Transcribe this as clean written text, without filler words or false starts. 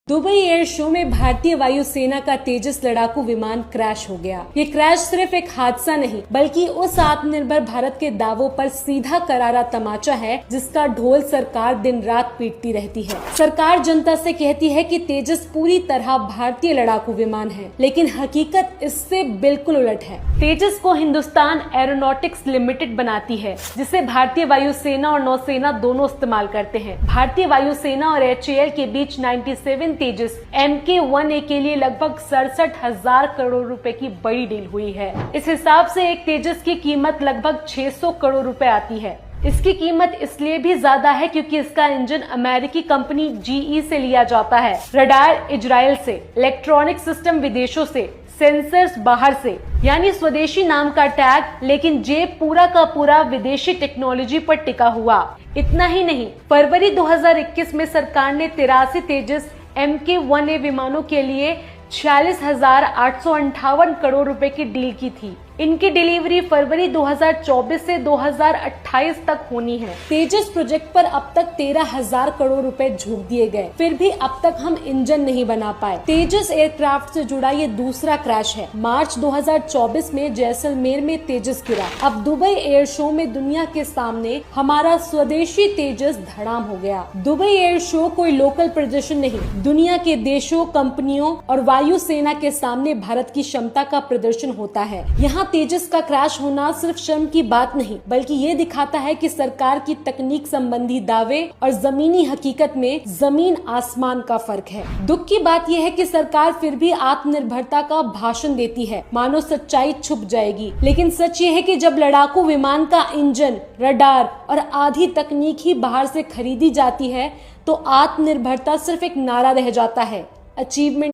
Dubai air show में भारतीय वायुसेना का तेजस लड़ाकू विमान क्रैश हो गया। ये क्रैश सिर्फ एक हादसा नहीं बल्कि उस आत्मनिर्भर भारत के दावों पर सीधा करारा तमाचा है जिसका ढोल सरकार दिन रात पीटती रहती है। सरकार जनता से कहती है कि तेजस पूरी तरह भारतीय लड़ाकू विमान है, लेकिन हकीकत इससे बिल्कुल उलट है। तेजस को हिंदुस्तान एरोनॉटिक्स लिमिटेड बनाती है, जिसे भारतीय वायुसेना और नौसेना दोनों इस्तेमाल करते हैं। भारतीय वायुसेना और HAL के बीच 97 तेजस Mk-1A के लिए लगभग 67,000 करोड़ रुपए की बड़ी डील हुई है। इस हिसाब से एक तेजस की कीमत लगभग 600 करोड़ रुपए आती है। इसकी कीमत इसलिए भी ज्यादा है क्योंकि इसका इंजन अमेरिकी कंपनी GE से लिया जाता है, रडार इजराइल से, इलेक्ट्रॉनिक सिस्टम विदेशों से, सेंसर्स बाहर से, यानी स्वदेशी नाम का टैग, लेकिन जेब पूरा का पूरा विदेशी टेक्नोलॉजी पर टिका हुआ। इतना ही नहीं, फरवरी 2021 में सरकार ने 83 तेजस Mk-1A विमानों के लिए 46,858 करोड़ रुपए की डील की थी। इनकी डिलीवरी फरवरी 2024 से 2028 तक होनी है। तेजस प्रोजेक्ट पर अब तक 13,000 करोड़ रुपए झोंक दिए गए, फिर भी अब तक हम इंजन नहीं बना पाए। तेजस एयरक्राफ्ट से जुड़ा ये दूसरा क्रैश है। मार्च 2024 में जैसलमेर में तेजस गिरा। अब दुबई एयर शो में दुनिया के सामने हमारा स्वदेशी तेजस धड़ाम हो गया। दुबई एयर शो कोई लोकल प्रदर्शन नहीं, दुनिया के देशों, कंपनियों और वायुसेना के सामने भारत की क्षमता का प्रदर्शन होता है। यहाँ तेजस का क्रैश होना सिर्फ शर्म की बात नहीं, बल्कि ये दिखाता है कि सरकार की तकनीक संबंधी दावे और जमीनी हकीकत में जमीन आसमान का फर्क है। दुख की बात यह है कि सरकार फिर भी आत्मनिर्भरता का भाषण देती है, मानो सच्चाई छुप जाएगी। लेकिन सच ये है कि जब लड़ाकू विमान का इंजन, रडार और आधी तकनीक ही बाहर से खरीदी जाती है तो आत्मनिर्भरता सिर्फ एक नारा रह जाता है। अचीवमेंट